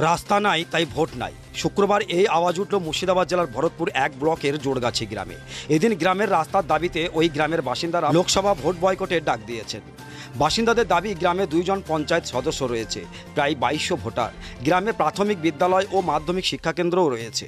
রাস্তা নাই তাই ভোট নাই। শুক্রবার এই আওয়াজ উঠল মুর্শিদাবাদ জেলার ভরতপুর 1 ব্লকের জোড়গাছি গ্রামে। এদিন গ্রামের রাস্তার দাবিতে ওই গ্রামের বাসিন্দারা লোকসভা ভোট বয়কটের ডাক দিয়েছেন। বাসিন্দাদের দাবি, গ্রামে 2 জন পঞ্চায়েত সদস্য রয়েছে, প্রায় 2200 ভোটার, গ্রামে প্রাথমিক বিদ্যালয় ও মাধ্যমিক শিক্ষাকেন্দ্রও রয়েছে,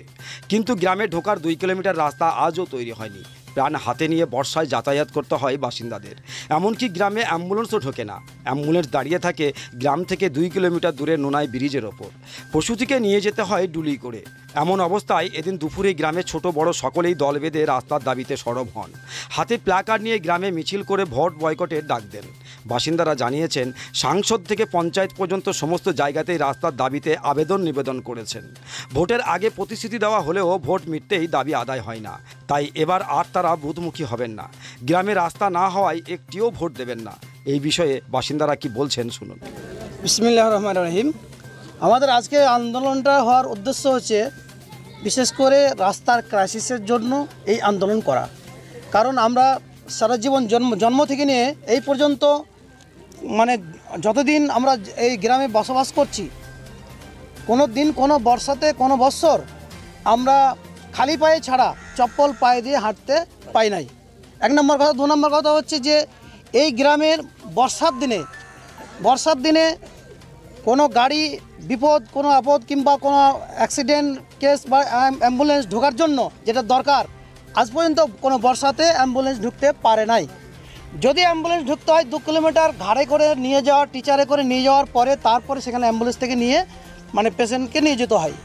কিন্তু গ্রামে ঢোকার 2 কিলোমিটার রাস্তা আজও তৈরি হয়নি। প্রাণ হাতে নিয়ে বর্ষায় যাতায়াত করতে হয় বাসিন্দাদের। এমনকি গ্রামে অ্যাম্বুলেন্সও ঢোকে না। অ্যাম্বুলেন্স দাঁড়িয়ে থাকে গ্রাম থেকে 2 কিলোমিটার দূরে নোনাই ব্রিজের ওপর। পশুটিকে নিয়ে যেতে হয় ডুলি করে। এমন অবস্থায় এদিন দুপুরে গ্রামে ছোট বড় সকলেই দল বেঁধে রাস্তার দাবিতে সরব হন। হাতে প্ল্যাকার্ড নিয়ে গ্রামে মিছিল করে ভোট বয়কটের ডাক দেন। বাসিন্দারা জানিয়েছেন, সাংসদ থেকে পঞ্চায়েত পর্যন্ত সমস্ত জায়গাতেই রাস্তার দাবিতে আবেদন নিবেদন করেছেন। ভোটের আগে প্রতিশ্রুতি দেওয়া হলেও ভোট মিটতেই দাবি আদায় হয় না। তাই এবার আর তারা বুথমুখী হবেন না। গ্রামে রাস্তা না হওয়ায় একটিও ভোট দেবেন না। এই বিষয়ে বাসিন্দারা কি বলছেন শুনুন। বিসমিল্লাহির রহমানির রহিম। আমাদের আজকে আন্দোলনটা হওয়ার উদ্দেশ্য হচ্ছে বিশেষ করে রাস্তার ক্রাইসিসের জন্য এই আন্দোলন করা। কারণ আমরা সারা জীবন জন্ম থেকে নিয়ে এই পর্যন্ত মানে যতদিন আমরা এই গ্রামে বসবাস করছি, কোনো দিন কোনো বর্ষাতে কোনো বৎসর আমরা খালি পায়ে ছাড়া চপ্পল পায়ে দিয়ে হাঁটতে পাই নাই। 1 নম্বর কথা। 2 নম্বর কথা হচ্ছে যে এই গ্রামের বর্ষার দিনে কোনো গাড়ি বিপদ, কোনো আপদ কিংবা কোনো অ্যাক্সিডেন্ট কেস বা অ্যাম্বুলেন্স ঢোকার জন্য যেটা দরকার, আজ পর্যন্ত কোনো বর্ষাতে অ্যাম্বুলেন্স ঢুকতে পারে নাই। যদি অ্যাম্বুলেন্স ঢুকতে হয় 2 কিলোমিটার ঘাড়ে করে নিয়ে যাওয়া, টিচারে করে নিয়ে যাওয়ার পরে তারপরে সেখানে অ্যাম্বুলেন্স থেকে নিয়ে মানে পেশেন্টকে নিয়ে যেতে হয়।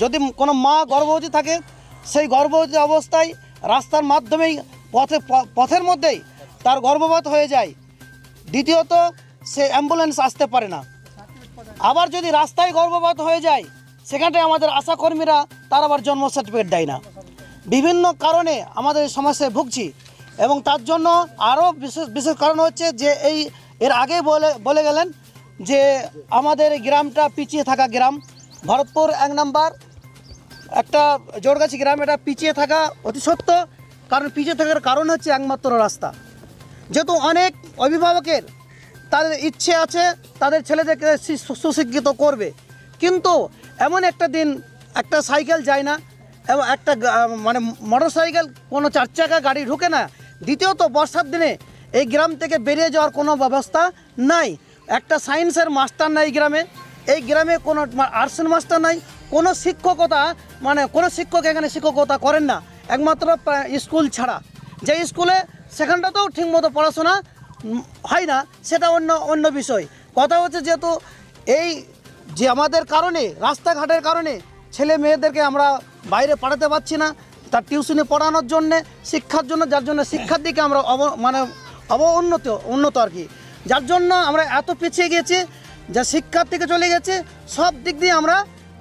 যদি কোনো মা গর্ভবতী থাকে, সেই গর্ভবতী অবস্থায় রাস্তার মাধ্যমেই পথের মধ্যেই তার গর্ভপাত হয়ে যায়। দ্বিতীয়ত, সে অ্যাম্বুলেন্স আসতে পারে না। আবার যদি রাস্তায় গর্ভপাত হয়ে যায়, সেখানটায় আমাদের আশাকর্মীরা তার আবার জন্ম সার্টিফিকেট দেয় না। বিভিন্ন কারণে আমাদের এই সমস্যায় ভুগছি। এবং তার জন্য আরও বিশেষ কারণ হচ্ছে যে এর আগে বলে গেলেন যে আমাদের গ্রামটা পিছিয়ে থাকা গ্রাম। ভরতপুর 1 নম্বর একটা জোড়গাছি গ্রাম, এটা পিছিয়ে থাকা অতি সত্য। কারণ পিছিয়ে থাকার কারণ হচ্ছে একমাত্র রাস্তা। যেহেতু অনেক অভিভাবকের তাদের ইচ্ছে আছে তাদের ছেলেদেরকে সুশিক্ষিত করবে, কিন্তু এমন একটা দিন একটা সাইকেল যায় না এবং একটা মানে মোটর সাইকেল, কোনো 4 চাকা গাড়ি ঢুকে না। দ্বিতীয়ত, বর্ষার দিনে এই গ্রাম থেকে বেরিয়ে যাওয়ার কোনো ব্যবস্থা নাই। একটা সায়েন্সের মাস্টার নাই গ্রামে। এই গ্রামে কোনো আর্টসের মাস্টার নাই। কোনো শিক্ষকতা মানে কোনো শিক্ষক এখানে শিক্ষকতা করেন না, একমাত্র স্কুল ছাড়া। যে স্কুলে সেখানটাতেও ঠিকমতো পড়াশোনা হয় না, সেটা অন্য বিষয়। কথা হচ্ছে যেহেতু এই যে আমাদের কারণে, রাস্তাঘাটের কারণে ছেলে মেয়েদেরকে আমরা বাইরে পাঠাতে পারছি না, তার টিউশনে পড়ানোর জন্যে, শিক্ষার জন্য, যার জন্য শিক্ষার দিকে আমরা উন্নত আর কি। যার জন্য আমরা এত পিছিয়ে গেছি, যা শিক্ষার থেকে চলে গেছে, সব দিক দিয়ে আমরা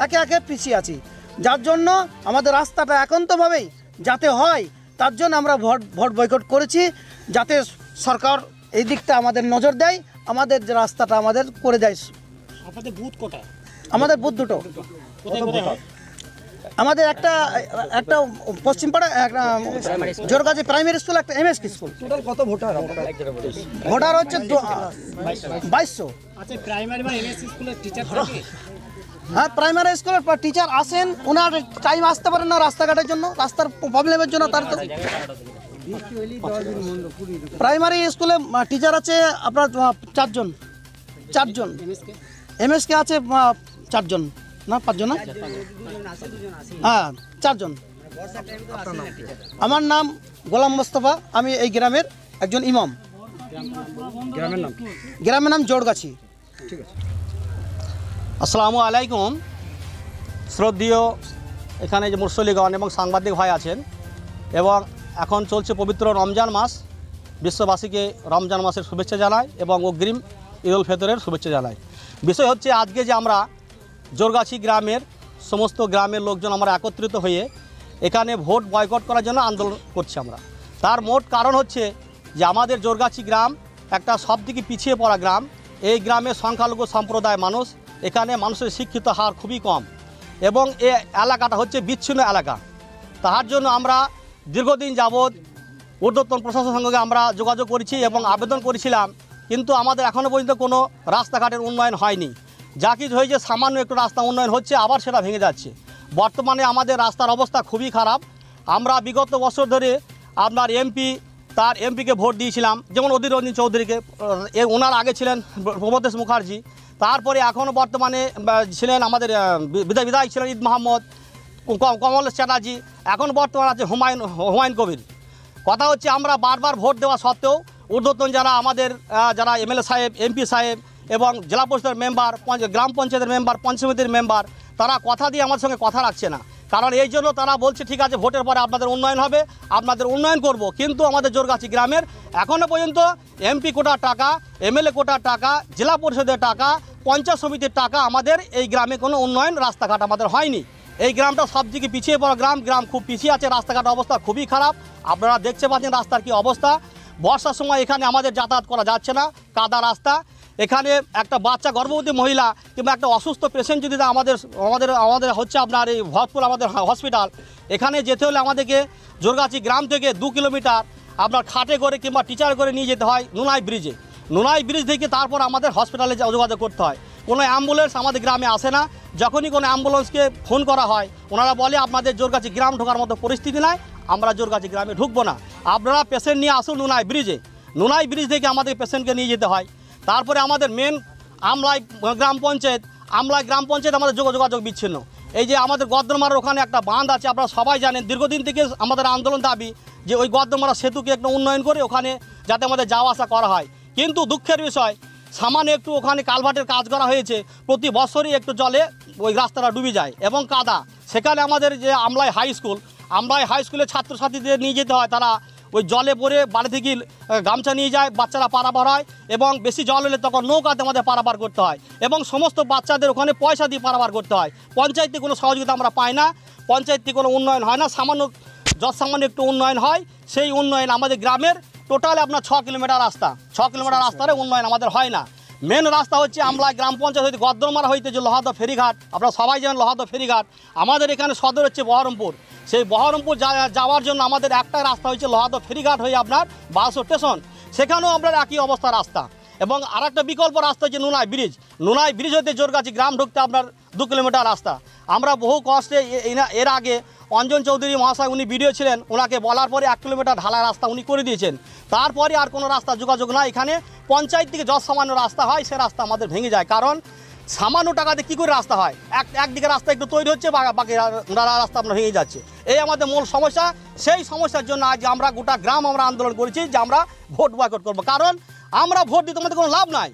একে পিছিয়ে আছি। যার জন্য আমাদের রাস্তাটা একান্তভাবেই যাতে হয়, তার জন্য আমরা ভোট বয়কট করেছি, যাতে সরকার এই দিকটা আমাদের নজর দেয়, আমাদের যে রাস্তাটা আমাদের করে দেয়। আপনাদের বুথ কোটা? আমাদের বুথ 2টো। আমাদের একটা পশ্চিমপাড়া, একটা জোরগাছি প্রাইমারি স্কুল, একটা এমএস স্কুল। টোটাল কত ভোটার? ভোটার হচ্ছে 2200। আচ্ছা, প্রাইমারি বা এমএস স্কুলের টিচার থাকে? হ্যাঁ, প্রাইমারি স্কুলের টিচার আসেন, ওনার টাইম আসতে পারেন না রাস্তাঘাটের জন্য, রাস্তার প্রবলেমের জন্য। তার তো প্রাইমারি স্কুলে টিচার আছে আপনার 4 জন। এমএসকে আছে 4 জন, না 5 জন? হ্যাঁ, 4 জন। আমার নাম গোলাম মোস্তফা, আমি এই গ্রামের একজন ইমাম। গ্রামের নাম জোড়গাছি। ঠিক আছে। আসসালামু আলাইকুম। শ্রদ্ধেয় এখানে যে মুরসলিগণ এবং সাংবাদিক ভাই আছেন, এবং এখন চলছে পবিত্র রমজান মাস। বিশ্ববাসীকে রমজান মাসের শুভেচ্ছা জানাই এবং অগ্রিম ঈদ উল ফিতরের শুভেচ্ছা জানাই। বিষয় হচ্ছে, আজকে যে আমরা জোড়গাছি গ্রামের সমস্ত গ্রামের লোকজন আমরা একত্রিত হয়ে এখানে ভোট বয়কট করার জন্য আন্দোলন করছি আমরা। তার মোট কারণ হচ্ছে যে আমাদের জোড়গাছি গ্রাম একটা সবদিকে পিছিয়ে পড়া গ্রাম। এই গ্রামে সংখ্যালঘু সম্প্রদায় মানুষ, এখানে মানুষের শিক্ষিত হার খুবই কম এবং এই এলাকাটা হচ্ছে বিচ্ছিন্ন এলাকা। তার জন্য আমরা দীর্ঘদিন যাবৎ ঊর্ধ্বতন প্রশাসনের সঙ্গে আমরা যোগাযোগ করেছি এবং আবেদন করেছিলাম, কিন্তু আমাদের এখনও পর্যন্ত কোনো রাস্তাঘাটের উন্নয়ন হয়নি। যা কিছু হয়েছে সামান্য একটু রাস্তা উন্নয়ন হচ্ছে, আবার সেটা ভেঙে যাচ্ছে। বর্তমানে আমাদের রাস্তার অবস্থা খুবই খারাপ। আমরা বিগত বছর ধরে আপনার এমপিকে ভোট দিয়েছিলাম, যেমন অধীর রঞ্জন চৌধুরীকে। ওনার আগে ছিলেন প্রমোদেশ মুখার্জি, তারপরে এখনও বর্তমানে ছিলেন আমাদের বিধায়ক ছিলেন ঈদ মাহমদ, কমলেশ চ্যাটার্জি, এখন বর্তমানে আছে হুমায়ুন কবির। কথা হচ্ছে আমরা বারবার ভোট দেওয়া সত্ত্বেও ঊর্ধ্বতন যারা আমাদের যারা এমএলএ সাহেব, এমপি সাহেব এবং জেলা পরিষদের মেম্বার, গ্রাম পঞ্চায়েতের মেম্বার, পঞ্চায়েত সমিতির মেম্বার, তারা কথা দিয়ে আমাদের সঙ্গে কথা রাখছে না। কারণ এই জন্য তারা বলছে ঠিক আছে ভোটের পরে আপনাদের উন্নয়ন হবে, আপনাদের উন্নয়ন করব, কিন্তু আমাদের জোরগাছি গ্রামের এখনও পর্যন্ত এমপি কোটার টাকা, এমএলএ কোটার টাকা, জেলা পরিষদের টাকা, পঞ্চায়েত সমিতির টাকা আমাদের এই গ্রামে কোনো উন্নয়ন রাস্তাঘাট আমাদের হয়নি। এই গ্রামটা সবদিকে পিছিয়ে পড়া গ্রাম খুব পিছিয়ে আছে, রাস্তাঘাটের অবস্থা খুবই খারাপ। আপনারা দেখতে পাচ্ছেন রাস্তার কি অবস্থা। বর্ষার সময় এখানে আমাদের যাতায়াত করা যাচ্ছে না, কাদা রাস্তা। এখানে একটা বাচ্চা গর্ভবতী মহিলা কিংবা একটা অসুস্থ পেশেন্ট যদি আমাদের হচ্ছে আপনার এই ভরতপুর আমাদের হসপিটাল, এখানে যেতে হলে আমাদেরকে জোরগাছি গ্রাম থেকে 2 কিলোমিটার আপনার খাটে করে কিংবা টিচার করে নিয়ে যেতে হয় নুনাই ব্রিজ থেকে তারপর আমাদের হসপিটালে যোগাযোগ করতে হয়। কোনো অ্যাম্বুলেন্স আমাদের গ্রামে আসে না। যখনই কোনো অ্যাম্বুলেন্সকে ফোন করা হয় ওনারা বলে আপনাদের জোরগাছি গ্রাম ঢোকার মতো পরিস্থিতি নাই, আমরা জোরগাছি গ্রামে ঢুকবো না, আপনারা পেশেন্ট নিয়ে আসুন নুনাই ব্রিজ থেকে আমাদের পেশেন্টকে নিয়ে যেতে হয়। তারপরে আমাদের মেন আমলাই গ্রাম পঞ্চায়েত আমাদের যোগাযোগ বিচ্ছিন্ন। এই যে আমাদের গদ্দরমারার ওখানে একটা বাঁধ আছে, আপনারা সবাই জানেন, দীর্ঘদিন থেকে আমাদের আন্দোলন দাবি যে ওই গদ্দরমারা সেতুকে একটু উন্নয়ন করে ওখানে যাতে আমাদের যাওয়া আসা করা হয়। কিন্তু দুঃখের বিষয় সামান্য একটু ওখানে কালভার্টের কাজ করা হয়েছে, প্রতি বছরই একটু জলে ওই রাস্তাটা ডুবে যায় এবং কাদা। সেখানে আমাদের যে আমলাই হাই স্কুলের ছাত্রছাত্রীদের নিয়ে যেতে হয়, তারা ওই জলে পড়ে বাড়ি থেকে গামছা নিয়ে যায়, বাচ্চারা পারাপার হয় এবং বেশি জল হলে তখন নৌকাতে আমাদের পারাপার করতে হয় এবং সমস্ত বাচ্চাদের ওখানে পয়সা দিয়ে পারাপার করতে হয়। পঞ্চায়েত থেকে কোনো সহযোগিতা আমরা পাই না, পঞ্চায়েত থেকে কোনো উন্নয়ন হয় না, সামান্য একটু উন্নয়ন হয়। সেই উন্নয়ন আমাদের গ্রামের টোটাল আপনার 6 কিলোমিটার রাস্তার উন্নয়ন আমাদের হয় না। মেন রাস্তা হচ্ছে আমলা গ্রাম পঞ্চায়েত হইতে গদ্দরমারা হইতে যে লোহাদা ফেরিঘাট, আপনারা সবাই জানেন লোহাদা ফেরিঘাট। আমাদের এখানে সদর হচ্ছে বহরমপুর, সেই বহরমপুর যাওয়ার জন্য আমাদের একটা রাস্তা হচ্ছে লোহাদা ফেরিঘাট হয়ে আপনার 1200 স্টেশন, সেখানেও আপনার একই অবস্থা রাস্তা। এবং আরেকটা বিকল্প রাস্তা হচ্ছে নুনাই ব্রিজ হইতে জোরগাছি গ্রাম ঢুকতে আপনার 2 কিলোমিটার রাস্তা। আমরা বহু কষ্টে এর আগে অঞ্জন চৌধুরী মহাশয় উনি ভিডিও ছিলেন, ওনাকে বলার পরে 1 কিলোমিটার ঢালাই রাস্তা উনি করে দিয়েছেন। তারপরে আর কোনো রাস্তা যোগাযোগ না। এখানে পঞ্চায়েত থেকে যত সামান্য রাস্তা হয় সে রাস্তা আমাদের ভেঙে যায়, কারণ সামান্য টাকাতে কী করে রাস্তা হয়? একদিকে রাস্তা একটু তৈরি হচ্ছে, বাকি রাস্তা আপনার ভেঙে যাচ্ছে। এই আমাদের মূল সমস্যা। সেই সমস্যার জন্য আজ আমরা গোটা গ্রাম আমরা আন্দোলন করেছি যে আমরা ভোট বয়কট করবো। কারণ আমরা ভোট দিতে আমাদের কোনো লাভ নাই।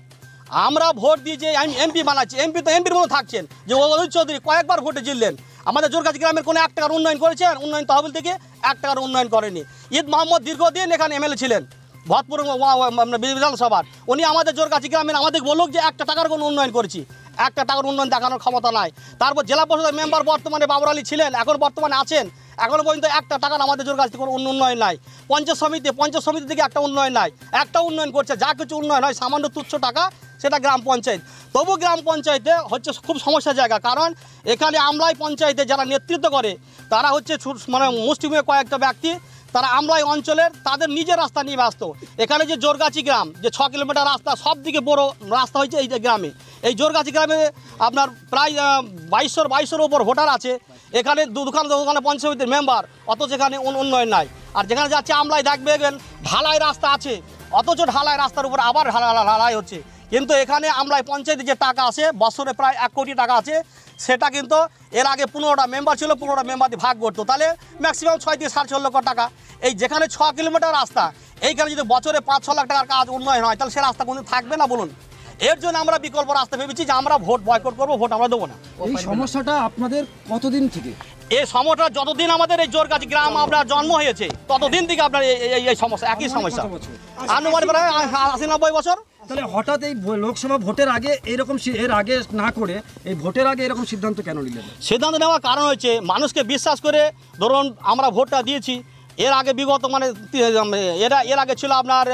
আমরা ভোট দিয়ে যে এমপি বানাচ্ছি, এমপি তো এমপির মতো থাকছেন যে অধীর চৌধুরী কয়েকবার ভোটে জিতলেন, আমাদের জোরগাছি গ্রামের কোনো 1 টাকার উন্নয়ন করেছেন? উন্নয়ন তহবিল থেকে 1 টাকার উন্নয়ন করেনি। ঈদ মাহমদ দীর্ঘদিন এখানে এমএলএ ছিলেন ভরতপুর বিধানসভার, উনি আমাদের জোরগাছি গ্রামের আমাদের বলুক যে 1 টাকার কোনো উন্নয়ন করেছি, 1 টাকার উন্নয়ন দেখানোর ক্ষমতা নাই। তারপর জেলা পরিষদের মেম্বার বর্তমানে বাবর আলী ছিলেন, এখন বর্তমানে আছেন, এখনও পর্যন্ত 1 টাকার আমাদের জোরগাছি কোনো উন্নয়ন নাই। পঞ্চায়েত সমিতি থেকে একটা উন্নয়ন নাই, একটা উন্নয়ন করছে, যা কিছু উন্নয়ন হয় সামান্য তুচ্ছ টাকা, সেটা গ্রাম পঞ্চায়েত। তবু গ্রাম পঞ্চায়েতে হচ্ছে খুব সমস্যার জায়গা, কারণ এখানে আমলাই পঞ্চায়েতে যারা নেতৃত্ব করে তারা হচ্ছে মানে মুষ্টিমেয় কয়েকটা ব্যক্তি, তারা আমলাই অঞ্চলের, তাদের নিজের রাস্তা নিয়ে ব্যস্ত। এখানে যে জোরগাছি গ্রাম যে 6 কিলোমিটার রাস্তা, সব থেকে বড় রাস্তা হচ্ছে এই যে গ্রামে। এই জোরগাছি গ্রামে আপনার প্রায় 2200-এর ওপর ভোটার আছে। এখানে দোকানে পঞ্চায়েত সমিতির মেম্বার, অথচ এখানে উন্নয়ন নাই। আর যেখানে যাচ্ছে আমলাই দেখবেন ঢালাই রাস্তা আছে, অথচ ঢালাই রাস্তার উপর আবার ঢালাই হচ্ছে। কিন্তু এখানে আমলাই পঞ্চায়েতে যে টাকা আছে বছরে প্রায় 1 কোটি টাকা আছে, সেটা কিন্তু এর আগে 15টা মেম্বার ছিল, 15টা মেম্বার দিয়ে ভাগ করতো, তাহলে ম্যাক্সিমাম 6 থেকে 7 লক্ষ টাকা। এই যেখানে 6 কিলোমিটার রাস্তা, এইখানে যদি বছরে 5-6 লাখ টাকার কাজ উন্নয়ন হয়, তাহলে সে রাস্তা কোনো থাকবে না বলুন? এর জন্য আমরা বিকল্প রাস্তা ভেবেছি যে আমরা ভোট বয়কট করবো, ভোট আমরা দেবো না। এই সমস্যাটা আপনাদের কতদিন থেকে? এই সমস্যা যতদিন আমাদের এই জোরগাছি গ্রাম আপনার জন্ম হয়েছে ততদিন থেকে আপনার এই সমস্যা, একই সমস্যা। আনুমানিক প্রায় 80-90 বছর। তাহলে হঠাৎ এই লোকসভা ভোটের আগে এইরকম, এর আগে না করে এই ভোটের আগে এরকম সিদ্ধান্ত কেন নিলেন? সিদ্ধান্ত নেওয়ার কারণ হচ্ছে মানুষকে বিশ্বাস করে ধরুন আমরা ভোটটা দিয়েছি। এর আগে বিগত মানে এর আগে ছিল আপনার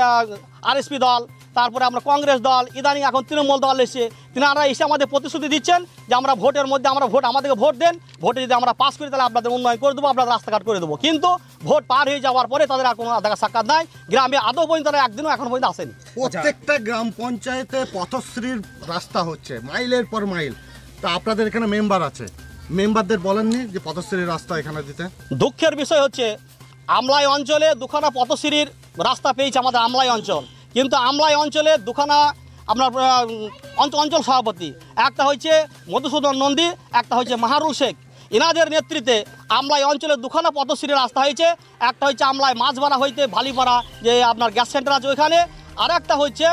আরএসপি দল, তারপরে আমরা কংগ্রেস দল, ইদানিং এখন তৃণমূল দল এসে তিনারা এসে আমাদের প্রতিশ্রুতি দিচ্ছেন যে আমরা ভোটের মধ্যে আমাদেরকে ভোট দেন, ভোটে যদি আমরা পাস করি তাহলে আপনাদের উন্নয়ন করে দেবো, আপনাদের রাস্তাঘাট করে দেবো। কিন্তু ভোট পার হয়ে যাওয়ার পরে তাদের আর কোনো দেখা সাক্ষাৎ নাই। গ্রামে আদৌ পর্যন্ত তারা একদিনও এখন পর্যন্ত আসেনি। প্রত্যেকটা গ্রাম পঞ্চায়েতে পথশ্রীর রাস্তা হচ্ছে মাইলের পর মাইল। তা আপনাদের এখানে মেম্বার আছে, মেম্বারদের বলেননি যে পথশ্রীর রাস্তা এখানে দিতে? দুঃখের বিষয় হচ্ছে আমলাই অঞ্চলে দুখানা পথশ্রীর রাস্তা পেয়েছে আমাদের আমলাই অঞ্চল, কিন্তু আমলাই অঞ্চলে দুখানা আপনার অঞ্চল সভাপতি, একটা হচ্ছে মধুসূদন নন্দী, একটা হচ্ছে মাহারুল শেখ। এনাদের নেতৃত্বে আমলাই অঞ্চলে দুখানা পথশ্রীর রাস্তা হয়েছে। একটা হচ্ছে আমলাই মাছবাড়া হইতে ভালিপাড়া যে আপনার গ্যাস সেন্টার আছে ওইখানে, আর একটা হচ্ছে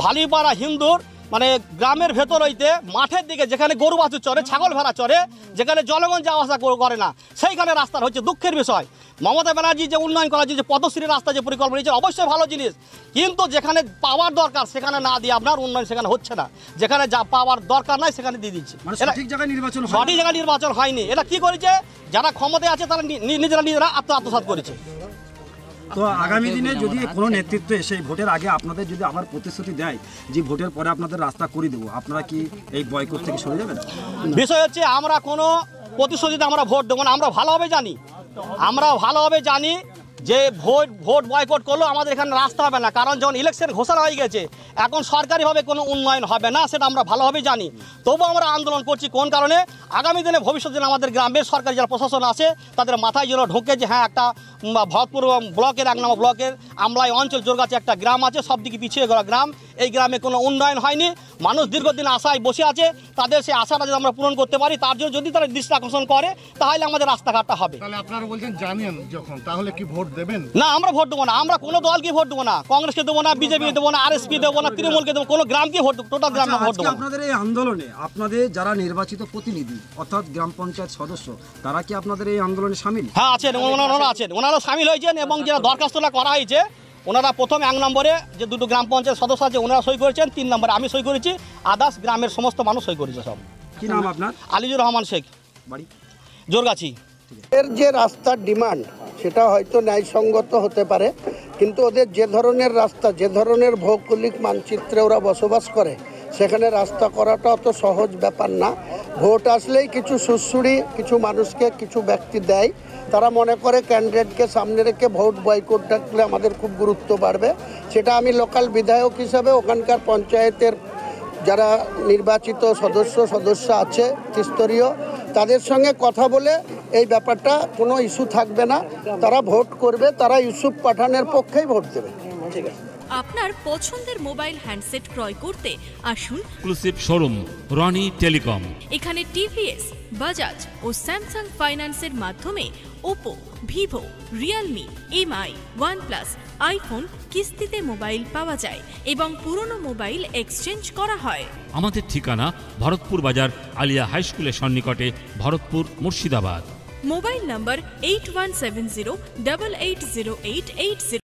ভালিপাড়া হিন্দুর মানে গ্রামের ভেতর হইতে মাঠের দিকে যেখানে গরু বাছুর চড়ে, ছাগল ভেড়া চড়ে, যেখানে জনগণ যাওয়া আসা করে না, সেইখানে রাস্তার হচ্ছে দুঃখের বিষয়। মমতা ব্যানার্জি যে উন্নয়ন করার যে পথশ্রী রাস্তা যে পরিকল্পনা নিয়েছে অবশ্যই ভালো জিনিস, কিন্তু যেখানে পাওয়ার দরকার সেখানে না দিয়ে আপনার উন্নয়ন সেখানে হচ্ছে না, যেখানে যা পাওয়ার দরকার নাই সেখানে দিয়ে দিচ্ছে। মানে সঠিক জায়গায় নির্বাচন হয়নি। এটা কি করেছে, যারা ক্ষমতায় আছে তারা নিজেরা আত্মসাৎ করেছে। তো আগামী দিনে যদি কোনো নেতৃত্ব এসে ভোটের আগে আপনাদের যদি আবার প্রতিশ্রুতি দেয় যে ভোটের পরে আপনাদের রাস্তা করে দেবো, আপনারা কি এই বয়কট থেকে সরে যাবেন? বিষয় হচ্ছে আমরা কোনো প্রতিশ্রুতিতে আমরা ভোট দেবো না। আমরা ভালোভাবে জানি যে ভোট বয়কট করলেও আমাদের এখানে রাস্তা হবে না, কারণ যখন ইলেকশন ঘোষণা হয়ে গেছে এখন সরকারিভাবে কোনো উন্নয়ন হবে না, সেটা আমরা ভালোভাবে জানি। তবু আমরা আন্দোলন করছি। কোন কারণে? আগামী দিনে ভবিষ্যৎ দিনে আমাদের গ্রামের সরকারি যারা প্রশাসন আছে তাদের মাথায় যেন ঢোকে যে হ্যাঁ, একটা ভরতপুর ব্লকের 1 নম্বর ব্লকের আমলাই অঞ্চল জোরগাছি একটা গ্রাম আছে, সব দিকে পিছিয়ে গেল গ্রাম, এই গ্রামে কোনো উন্নয়ন হয়নি। মানুষ দীর্ঘদিন আশায় বসে আছে, তাদের সেই আশাটা যদি আমরা পূরণ করতে পারি, তার জন্য যদি তারা দৃষ্টি আকর্ষণ করে তাহলে আমাদের রাস্তাঘাটটা হবে। তাহলে আপনারা বলছেন জানেন যখন, তাহলে কি ভোট দেবেন? না, আমরা ভোট দেবো না। আমরা কোনো দলকে ভোট দেবো না, কংগ্রেসকে দেবো না, বিজেপি দেবো না, আরএসপি দেবো না, তৃণমূলকে দেবো, কোনো গ্রামকে ভোট দেবো, টোটাল গ্রামে ভোট দেবো। আপনাদের এই আন্দোলনে আপনাদের যারা নির্বাচিত প্রতিনিধি অর্থাৎ গ্রাম পঞ্চায়েত সদস্য, তারা কি আপনাদের এই আন্দোলনে শামিল? হ্যাঁ আছেন, ওনারা শামিল হয়েছেন এবং যারা দরখাস্তটা করা হয়েছে ওনারা প্রথম 1 নম্বরে যে দুটো গ্রাম পঞ্চায়েত সদস্য আছে ওনারা সই করেছেন, 3 নম্বরে আমি সই করেছি, আদার্স গ্রামের সমস্ত মানুষ সই করেছে সব। কি নাম আপনার? আলিজুর রহমান শেখ, বাড়ি জোরগাছি। এর যে রাস্তার ডিমান্ড সেটা হয়তো ন্যায়সঙ্গত হতে পারে, কিন্তু ওদের যে ধরনের রাস্তা, যে ধরনের ভৌগোলিক মানচিত্রে ওরা বসবাস করে, সেখানে রাস্তা করাটা অত সহজ ব্যাপার না। ভোট আসলেই কিছু সুড়সুড়ি কিছু মানুষকে কিছু ব্যক্তি দেয়, তারা মনে করে ক্যান্ডিডেটকে সামনে রেখে ভোট বয়কট ডাকলে আমাদের খুব গুরুত্ব বাড়বে। সেটা আমি লোকাল বিধায়ক হিসাবে ওখানকার পঞ্চায়েতের যারা নির্বাচিত সদস্য আছে ত্রিস্তরীয়, তাদের সঙ্গে কথা বলে এই ব্যাপারটা কোনো ইস্যু থাকবে না, তারা ভোট করবে, তারা ইউসুফ পাঠানের পক্ষেই ভোট দেবে। আপনার পছন্দের মোবাইল হ্যান্ডসেট ক্রয় করতে আসুন এক্সক্লুসিভ শোরুম রনি টেলিকম। এখানে টিভিএস, বাজাজ ও স্যামসাং ফাইন্যান্সের মাধ্যমে Oppo, Vivo, Realme, MI, OnePlus, iPhone কিস্তিতে মোবাইল পাওয়া যায় এবং পুরনো মোবাইল এক্সচেঞ্জ করা হয়। আমাদের ঠিকানা ভরতপুর বাজার আলিয়া হাই স্কুলের সন্নিকটে, ভরতপুর, মুর্শিদাবাদ। মোবাইল নম্বর 8170880880।